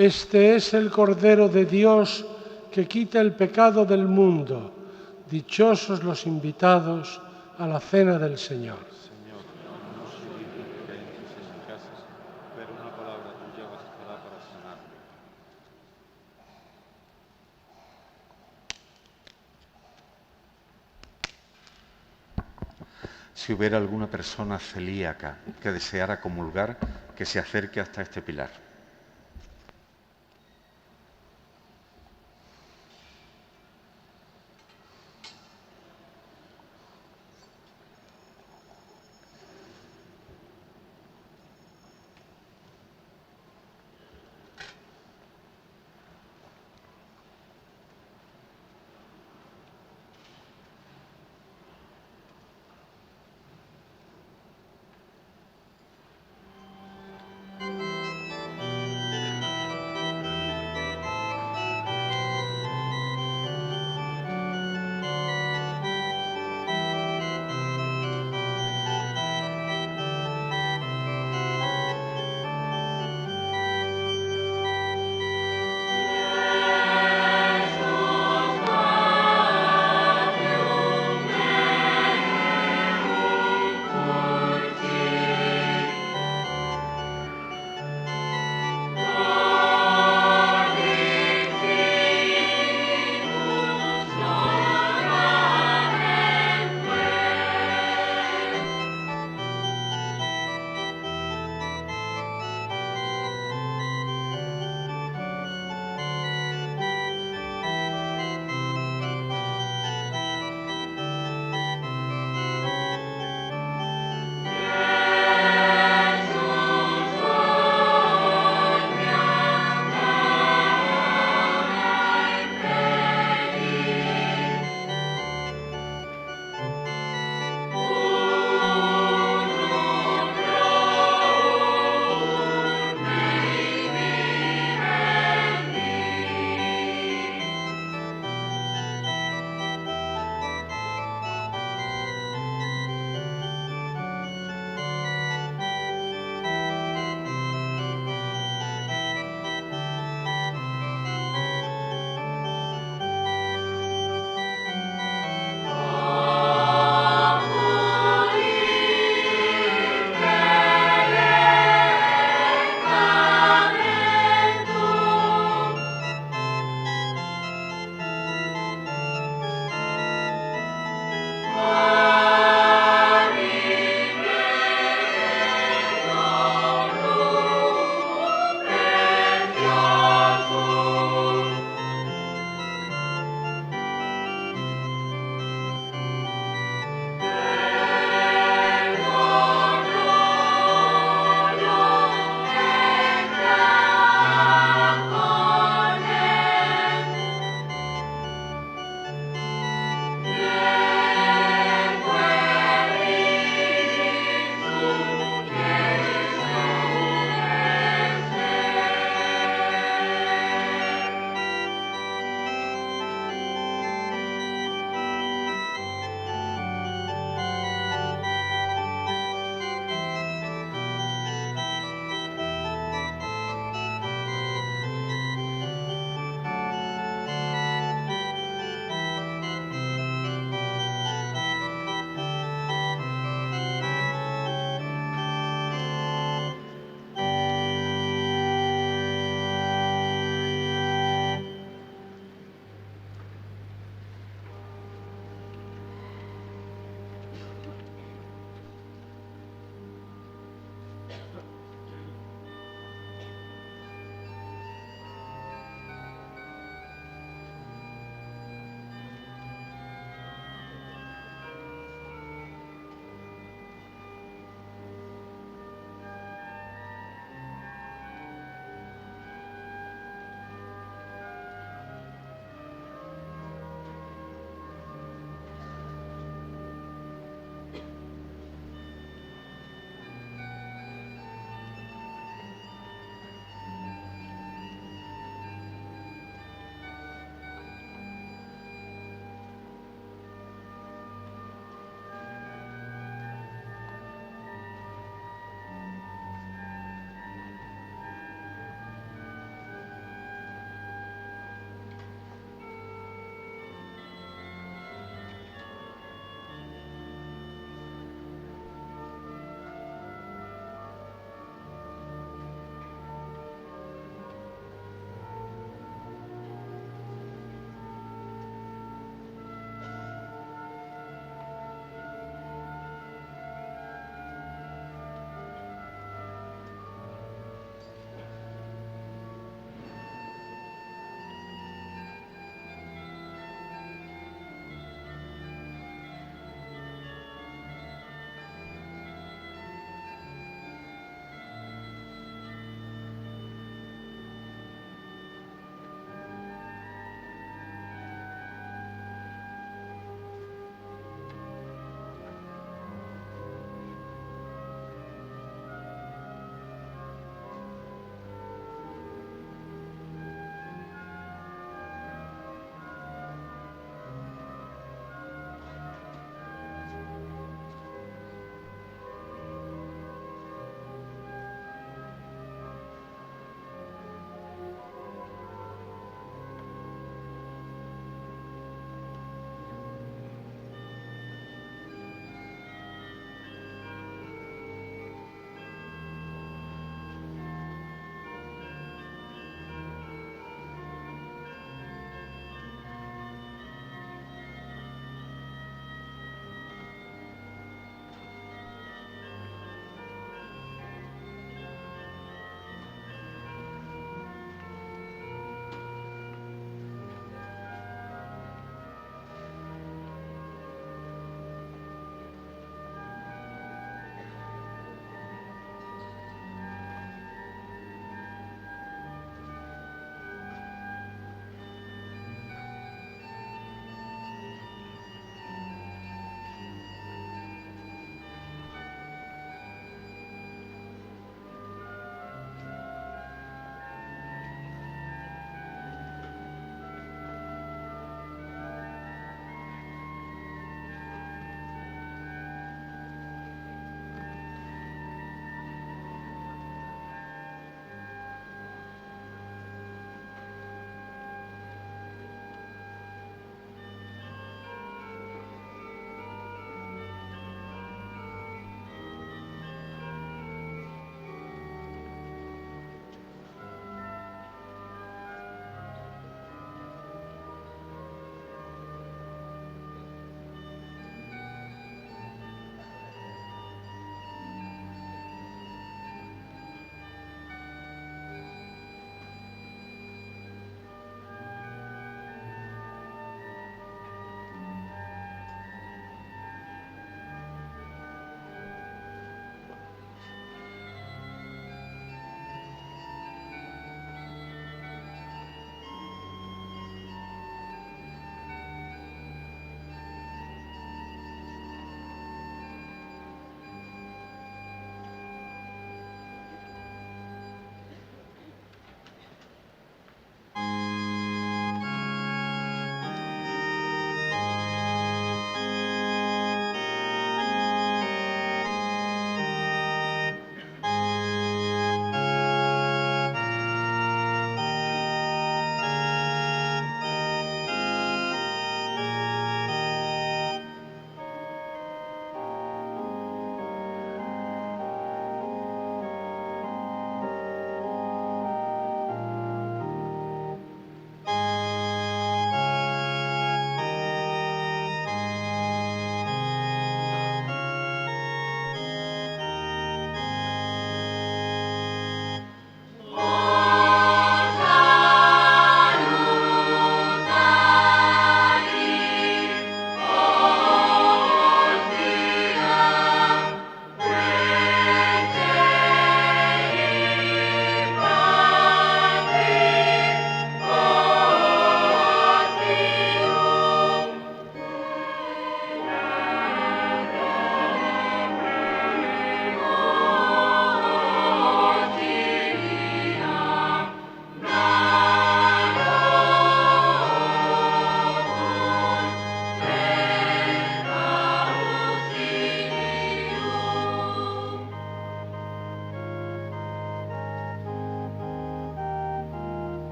Este es el Cordero de Dios que quita el pecado del mundo. Dichosos los invitados a la cena del Señor. Señor, no soy digno que entres en mi casa, pero una palabra tuya bastará para sanarme. Si hubiera alguna persona celíaca que deseara comulgar, que se acerque hasta este pilar.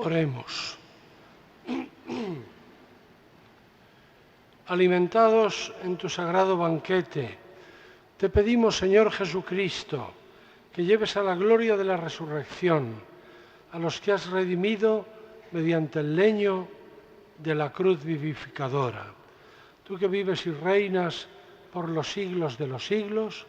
Oremos. Alimentados en tu sagrado banquete, te pedimos, Señor Jesucristo, que lleves a la gloria de la resurrección a los que has redimido mediante el leño de la cruz vivificadora. Tú que vives y reinas por los siglos de los siglos,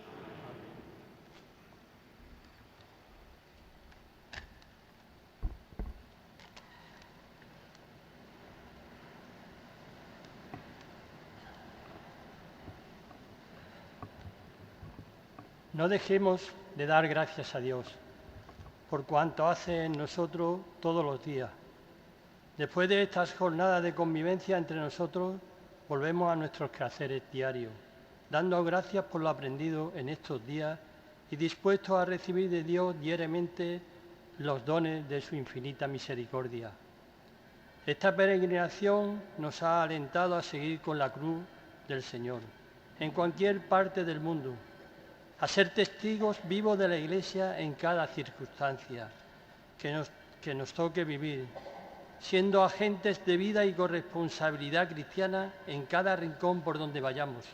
no dejemos de dar gracias a Dios por cuanto hace en nosotros todos los días. Después de estas jornadas de convivencia entre nosotros, volvemos a nuestros quehaceres diarios, dando gracias por lo aprendido en estos días y dispuestos a recibir de Dios diariamente los dones de su infinita misericordia. Esta peregrinación nos ha alentado a seguir con la cruz del Señor en cualquier parte del mundo, a ser testigos vivos de la Iglesia en cada circunstancia que nos toque vivir, siendo agentes de vida y corresponsabilidad cristiana en cada rincón por donde vayamos.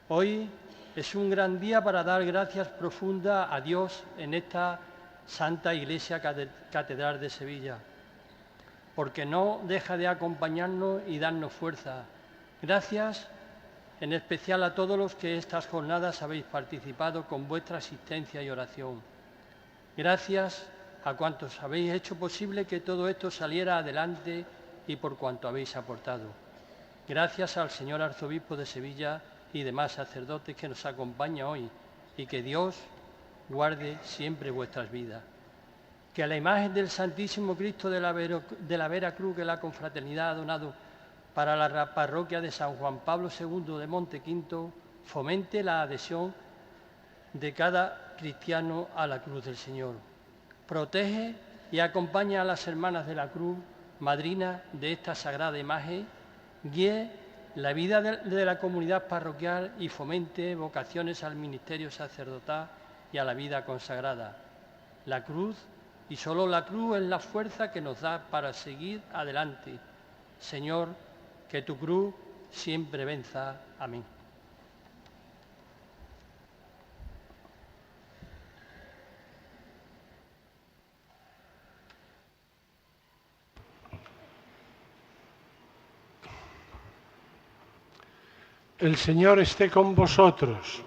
Hoy es un gran día para dar gracias profundas a Dios en esta Santa Iglesia Catedral de Sevilla, porque no deja de acompañarnos y darnos fuerza. Gracias en especial a todos los que estas jornadas habéis participado con vuestra asistencia y oración. Gracias a cuantos habéis hecho posible que todo esto saliera adelante y por cuanto habéis aportado. Gracias al señor arzobispo de Sevilla y demás sacerdotes que nos acompaña hoy, y que Dios guarde siempre vuestras vidas. Que a la imagen del Santísimo Cristo de la Vera Cruz que la confraternidad ha donado para la parroquia de San Juan Pablo II de Montequinto, fomente la adhesión de cada cristiano a la cruz del Señor. Protege y acompaña a las hermanas de la cruz, madrinas de esta sagrada imagen, guíe la vida de la comunidad parroquial y fomente vocaciones al ministerio sacerdotal y a la vida consagrada. La cruz, y solo la cruz, es la fuerza que nos da para seguir adelante. Señor, que tu cruz siempre venza. Amén. El Señor esté con vosotros.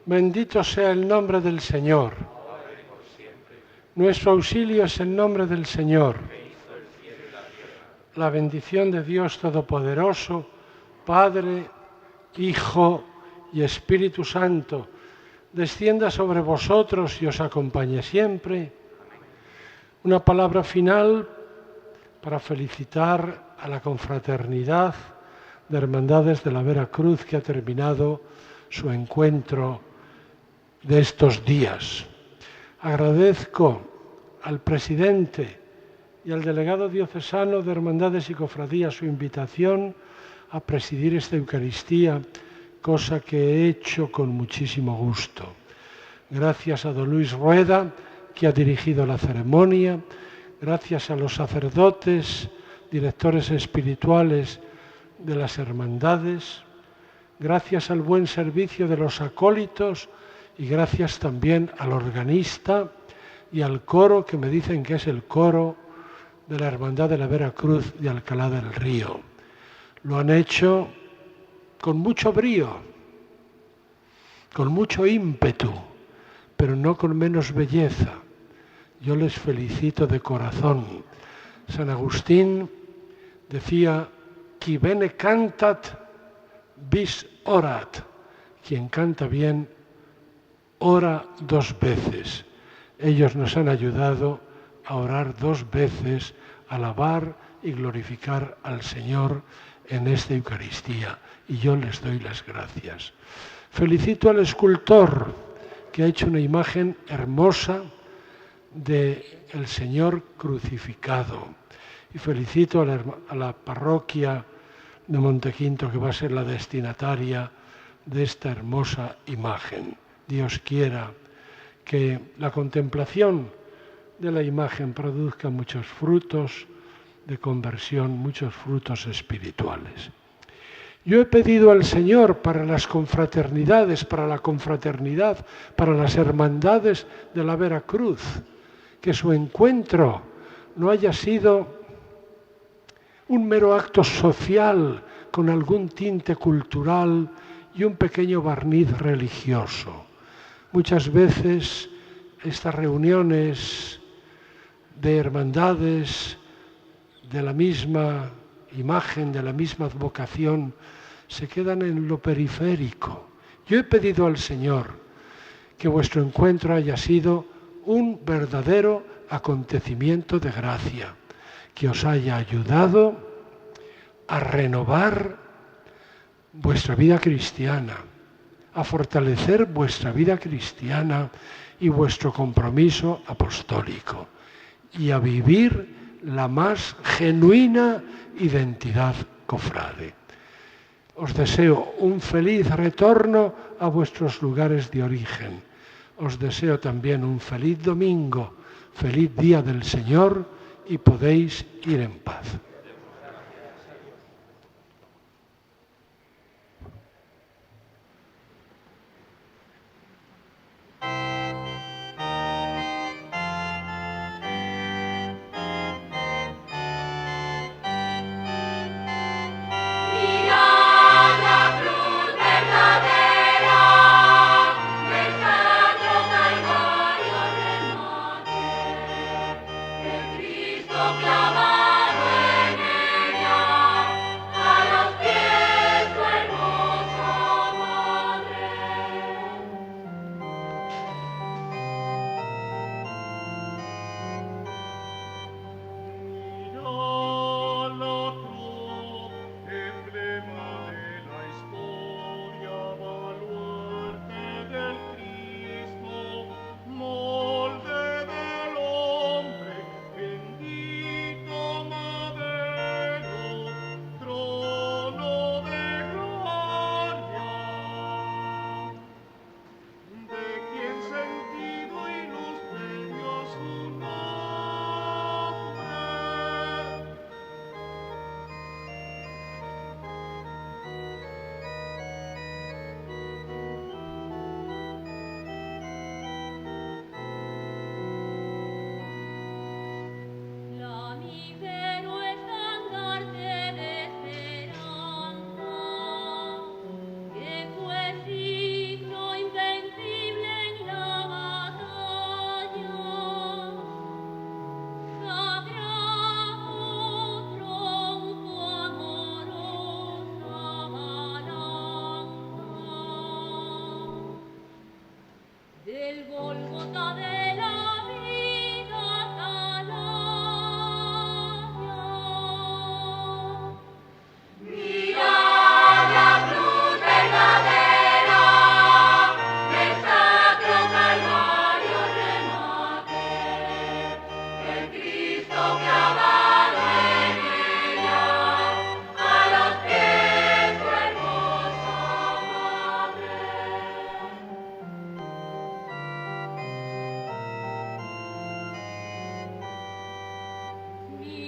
Bendito sea el nombre del Señor. Nuestro auxilio es el nombre del Señor. La bendición de Dios Todopoderoso, Padre, Hijo y Espíritu Santo, descienda sobre vosotros y os acompañe siempre. Una palabra final para felicitar a la confraternidad de Hermandades de la Vera Cruz que ha terminado su encuentro de estos días. Agradezco al presidente y al delegado diocesano de Hermandades y Cofradías su invitación a presidir esta Eucaristía, cosa que he hecho con muchísimo gusto. Gracias a don Luis Rueda, que ha dirigido la ceremonia, gracias a los sacerdotes, directores espirituales de las hermandades, gracias al buen servicio de los acólitos y gracias también al organista y al coro, que me dicen que es el coro de la Hermandad de la Vera Cruz de Alcalá del Río. Lo han hecho con mucho brío, con mucho ímpetu, pero no con menos belleza. Yo les felicito de corazón. San Agustín decía: qui bene cantat, bis orat. Quien canta bien, ora dos veces. Ellos nos han ayudado a orar dos veces, alabar y glorificar al Señor en esta Eucaristía. Y yo les doy las gracias. Felicito al escultor que ha hecho una imagen hermosa del Señor crucificado. Y felicito a la parroquia de Montequinto, que va a ser la destinataria de esta hermosa imagen. Dios quiera que la contemplación de la imagen produzca muchos frutos de conversión, muchos frutos espirituales. Yo he pedido al Señor para las confraternidades, para la confraternidad, para las hermandades de la Veracruz, que su encuentro no haya sido un mero acto social con algún tinte cultural y un pequeño barniz religioso. Muchas veces estas reuniones de hermandades de la misma imagen, de la misma advocación, se quedan en lo periférico. Yo he pedido al Señor que vuestro encuentro haya sido un verdadero acontecimiento de gracia, que os haya ayudado a renovar vuestra vida cristiana, a fortalecer vuestra vida cristiana y vuestro compromiso apostólico, y a vivir la más genuina identidad cofrade. Os deseo un feliz retorno a vuestros lugares de origen. Os deseo también un feliz domingo, feliz día del Señor, y podéis ir en paz. Mirad la cruz verdadera del Sacro Calvario remate, el Cristo clavado en ella, a los pies su hermosa madre. Mirad la cruz, emblema de la historia, baluarte del Cristo, molde del hombre, bendito madero, trono de gloria. De quien sentido y luz dio su nombre. La mísero estandarte de esperanza, que fue signo invencible en la batalla, sagrado tronco amorosa balanza, del Gólgota de la vida atalaya. Mirad la cruz verdadera del Sacro Calvario remate, el Cristo clavado en ella, a los pies su hermosa madre. Mi